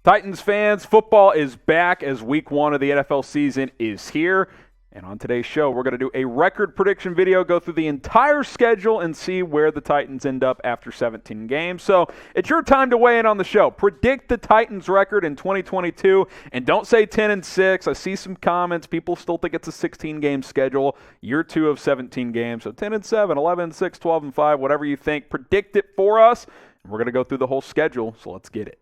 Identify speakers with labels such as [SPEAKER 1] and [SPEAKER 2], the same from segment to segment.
[SPEAKER 1] Titans fans, football is back as week 1 of the NFL season is here. And on today's show, we're going to do a record prediction video, go through the entire schedule, and see where the Titans end up after 17 games. So it's your time to weigh in on the show. Predict the Titans record in 2022, and don't say 10-6. I see some comments. People still think it's a 16-game schedule. Year 2 of 17 games. So 10-7, 11-6, 12-5, whatever you think. Predict it for us. And we're going to go through the whole schedule, so let's get it.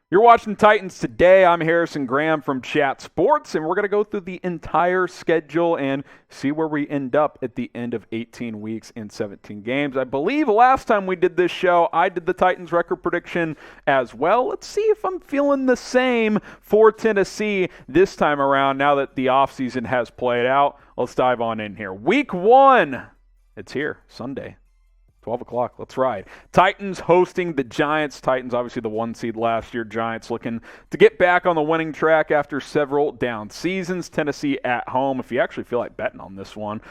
[SPEAKER 1] You're watching Titans Today. I'm Harrison Graham from Chat Sports, and we're going to go through the entire schedule and see where we end up at the end of 18 weeks and 17 games. I believe last time we did this show, I did the Titans record prediction as well. Let's see if I'm feeling the same for Tennessee this time around now that the offseason has played out. Let's dive on in here. Week 1, it's here, Sunday. 12 o'clock, let's ride. Titans hosting the Giants. Titans, obviously the 1 seed last year. Giants looking to get back on the winning track after several down seasons. Tennessee at home. If you actually feel like betting on this one,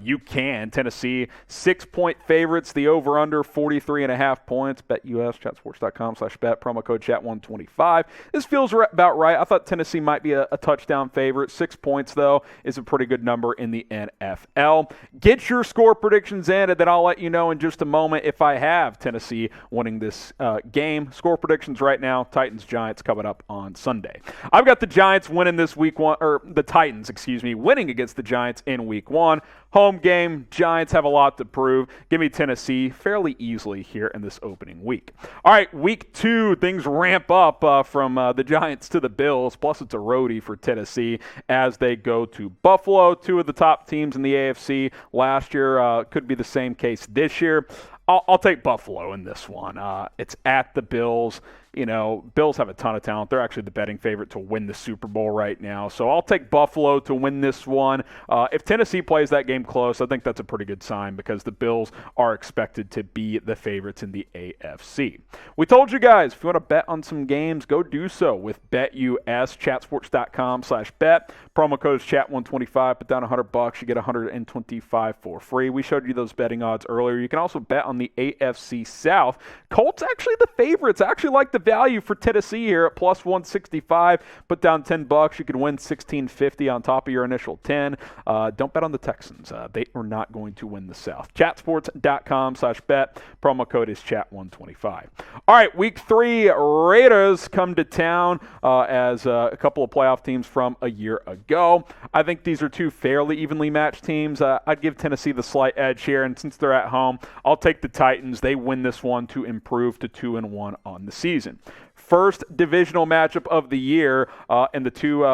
[SPEAKER 1] you can. Tennessee, 6-point favorites. The over-under, 43.5 points. BetUS, chatsports.com/bet. Promo code chat125. This feels about right. I thought Tennessee might be a touchdown favorite. 6 points, though, is a pretty good number in the NFL. Get your score predictions in, and then I'll let you know in just a moment if I have Tennessee winning this game. Score predictions right now, Titans-Giants coming up on Sunday. I've got the Giants winning this week 1, or the Titans, winning against the Giants in week 1. Home game, Giants have a lot to prove. Give me Tennessee fairly easily here in this opening week. All right, week 2, things ramp up from the Giants to the Bills, plus it's a roadie for Tennessee as they go to Buffalo, 2 of the top teams in the AFC last year. Could be the same case this year. I'll take Buffalo in this one. It's at the Bills. You know, Bills have a ton of talent. They're actually the betting favorite to win the Super Bowl right now. So I'll take Buffalo to win this one. If Tennessee plays that game close, I think that's a pretty good sign because the Bills are expected to be the favorites in the AFC. We told you guys, if you want to bet on some games, go do so with BetUS, chatsports.com/bet. Promo code is chat125. Put down $100, you get $125 for free. We showed you those betting odds earlier. You can also bet on the AFC South. Colts actually the favorites. I actually like the value for Tennessee here at plus 165. Put down $10, you can win $16.50 on top of your initial 10. Don't bet on the Texans. They are not going to win the South. Chatsports.com/bet. Promo code is chat125. All right, week 3, Raiders come to town as a couple of playoff teams from a year ago. I think these are 2 fairly evenly matched teams. I'd give Tennessee the slight edge here, and since they're at home, I'll take the Titans. They win this one to improve to 2-1 on the season. First divisional matchup of the year, and the 2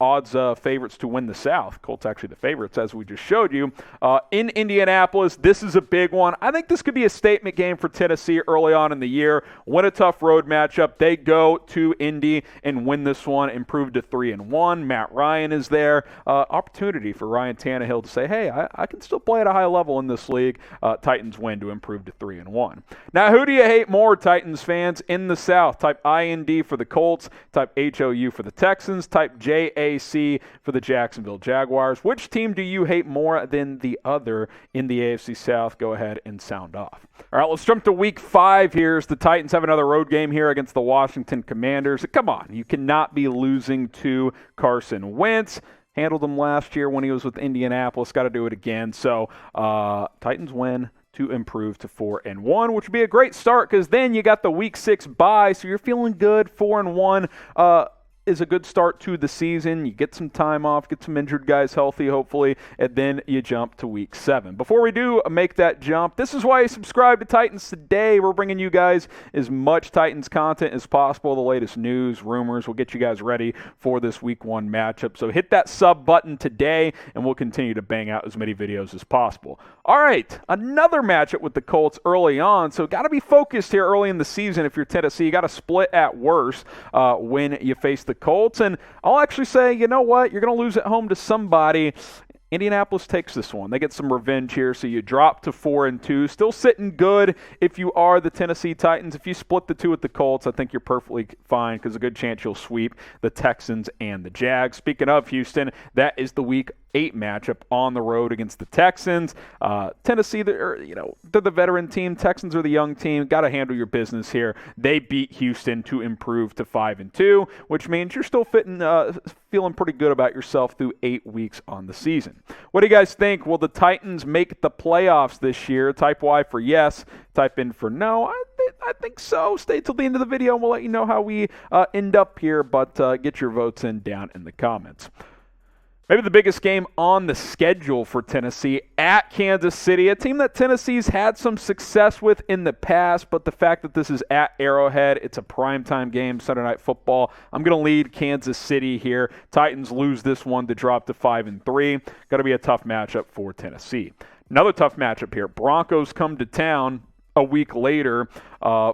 [SPEAKER 1] odds favorites to win the South. Colts actually the favorites, as we just showed you. In Indianapolis, this is a big one. I think this could be a statement game for Tennessee early on in the year. Win a tough road matchup. They go to Indy and win this one, improve to 3-1. Matt Ryan is there. Opportunity for Ryan Tannehill to say, hey, I can still play at a high level in this league. Titans win to improve to 3-1. Now, who do you hate more, Titans fans, in the South? Type IND for the Colts. Type HOU for the Texans. Type JAC for the Jacksonville Jaguars. Which team do you hate more than the other in the AFC South? Go ahead and sound off. All right, let's jump to week 5 here as the Titans have another road game here against the Washington Commanders. Come on, you cannot be losing to Carson Wentz. Handled him last year when he was with Indianapolis. Got to do it again. So Titans win to improve to 4-1, which would be a great start because then you got the week 6 bye, so you're feeling good. 4-1 is a good start to the season. You get some time off, get some injured guys healthy, hopefully, and then you jump to week 7. Before we do make that jump, this is why you subscribe to Titans Today. We're bringing you guys as much Titans content as possible. The latest news, rumors. We'll get you guys ready for this week 1 matchup. So hit that sub button today, and we'll continue to bang out as many videos as possible. All right, another matchup with the Colts early on. So got to be focused here early in the season if you're Tennessee. You got to split at worst when you face the Colts. And I'll actually say, you know what? You're going to lose at home to somebody. Indianapolis takes this one. They get some revenge here, so you drop to 4-2. Still sitting good if you are the Tennessee Titans. If you split the 2 with the Colts, I think you're perfectly fine because a good chance you'll sweep the Texans and the Jags. Speaking of Houston, that is the week 8 matchup on the road against the Texans. Tennessee, they're the veteran team. Texans are the young team. Got to handle your business here. They beat Houston to improve to 5-2, which means you're still feeling pretty good about yourself through 8 weeks on the season. What do you guys think? Will the Titans make the playoffs this year? Type Y for yes. Type in for no. I think so. Stay till the end of the video, and we'll let you know how we end up here, but get your votes in down in the comments. Maybe the biggest game on the schedule for Tennessee at Kansas City, a team that Tennessee's had some success with in the past, but the fact that this is at Arrowhead, it's a primetime game, Sunday Night Football. I'm going to lead Kansas City here. Titans lose this one to drop to 5-3. Got to be a tough matchup for Tennessee. Another tough matchup here. Broncos come to town a week later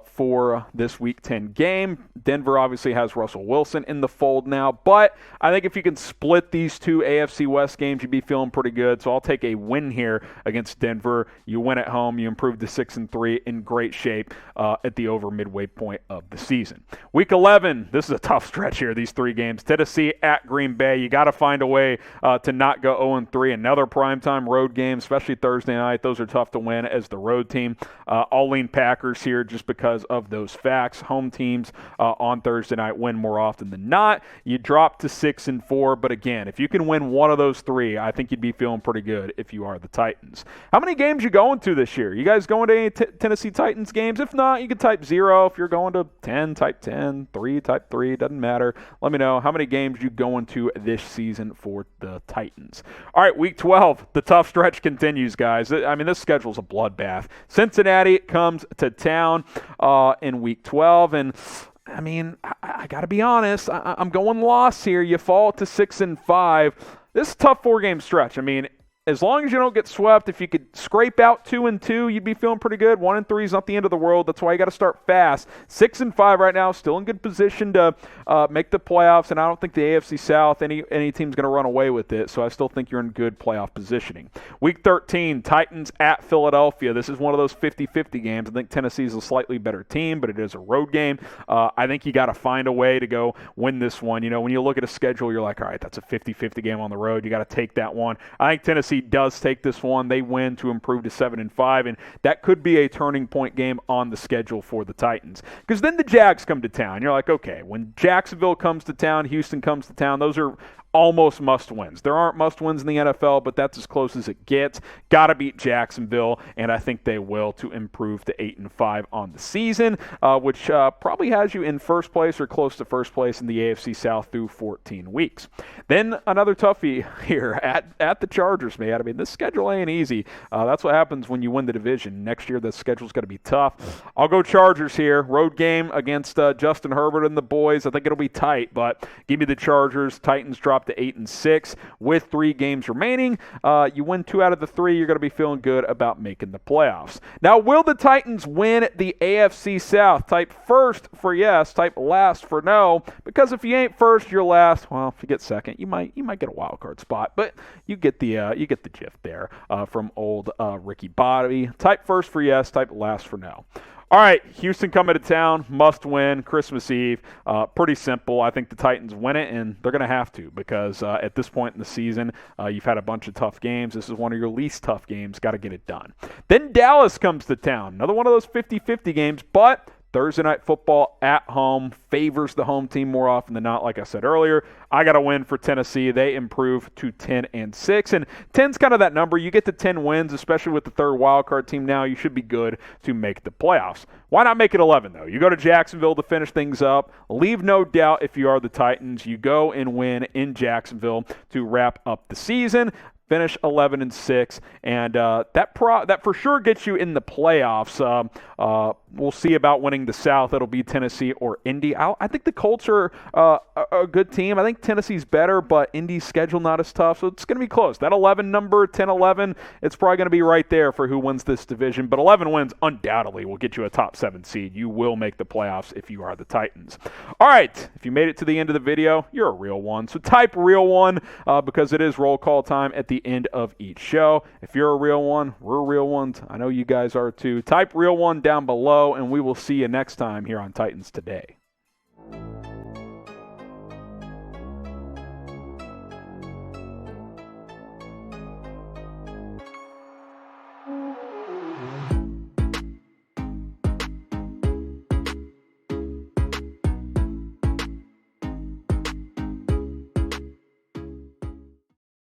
[SPEAKER 1] for this Week 10 game. Denver obviously has Russell Wilson in the fold now, but I think if you can split these two AFC West games, you'd be feeling pretty good. So I'll take a win here against Denver. You win at home, you improve to 6-3 in great shape at the over midway point of the season. Week 11, this is a tough stretch here, these 3 games. Tennessee at Green Bay. You got to find a way to not go 0-3. Another primetime road game, especially Thursday night. Those are tough to win as the road team. I'll lean Packers here just because of those facts. Home teams on Thursday night win more often than not. You drop to 6-4, but again, if you can win one of those 3, I think you'd be feeling pretty good if you are the Titans. How many games you going to this year? You guys going to any Tennessee Titans games? If not, you can type 0. If you're going to 10, type 10. 3, type 3. Doesn't matter. Let me know how many games you going to this season for the Titans. All right, Week 12. The tough stretch continues, guys. I mean, this schedule's a bloodbath. Cincinnati comes to town in Week 12, and I mean, I got to be honest, I'm going loss here. You fall to 6-5. This is a tough 4-game stretch. I mean, as long as you don't get swept, if you could scrape out 2-2, you'd be feeling pretty good. 1-3 is not the end of the world. That's why you got to start fast. 6-5 right now, still in good position to make the playoffs, and I don't think the AFC South, any team's going to run away with it, so I still think you're in good playoff positioning. Week 13, Titans at Philadelphia. This is one of those 50-50 games. I think Tennessee's a slightly better team, but it is a road game. I think you got to find a way to go win this one. You know, when you look at a schedule, you're like, all right, that's a 50-50 game on the road. You got to take that one. I think Tennessee does take this one. They win to improve to 7-5, and that could be a turning point game on the schedule for the Titans. Because then the Jags come to town. You're like, okay, when Jacksonville comes to town, Houston comes to town, those are almost must-wins. There aren't must-wins in the NFL, but that's as close as it gets. Got to beat Jacksonville, and I think they will to improve to 8-5 on the season, which probably has you in first place or close to first place in the AFC South through 14 weeks. Then another toughie here at the Chargers, man. I mean, this schedule ain't easy. That's what happens when you win the division. Next year, the schedule's going to be tough. I'll go Chargers here. Road game against Justin Herbert and the boys. I think it'll be tight, but give me the Chargers. Titans drop to 8-6 with 3 games remaining. You win 2 out of the 3, you're going to be feeling good about making the playoffs. Now, will the Titans win the AFC South? Type first for yes, type last for no, because if you ain't first, you're last. Well, if you get second, you might get a wild card spot, but you get the gist there from old Ricky Bobby. Type first for yes, type last for no. All right, Houston coming to town, must win, Christmas Eve. Pretty simple. I think the Titans win it, and they're going to have to because at this point in the season, you've had a bunch of tough games. This is one of your least tough games. Got to get it done. Then Dallas comes to town. Another one of those 50-50 games, but Thursday Night Football at home favors the home team more often than not. Like I said earlier, I got a win for Tennessee. They improve to 10-6, and 10's kind of that number. You get to 10 wins, especially with the third wildcard team now. You should be good to make the playoffs. Why not make it 11, though? You go to Jacksonville to finish things up. Leave no doubt if you are the Titans. You go and win in Jacksonville to wrap up the season. Finish 11-6, and that for sure gets you in the playoffs. We'll see about winning the South. It'll be Tennessee or Indy. I think the Colts are a good team. I think Tennessee's better, but Indy's schedule not as tough, so it's going to be close. That 11 number, 10-11, it's probably going to be right there for who wins this division, but 11 wins undoubtedly will get you a top 7 seed. You will make the playoffs if you are the Titans. All right, if you made it to the end of the video, you're a real one. So type real one because it is roll call time at the end of each show. If you're a real one, we're real ones. I know you guys are too. Type real one down below, and we will see you next time here on Titans Today.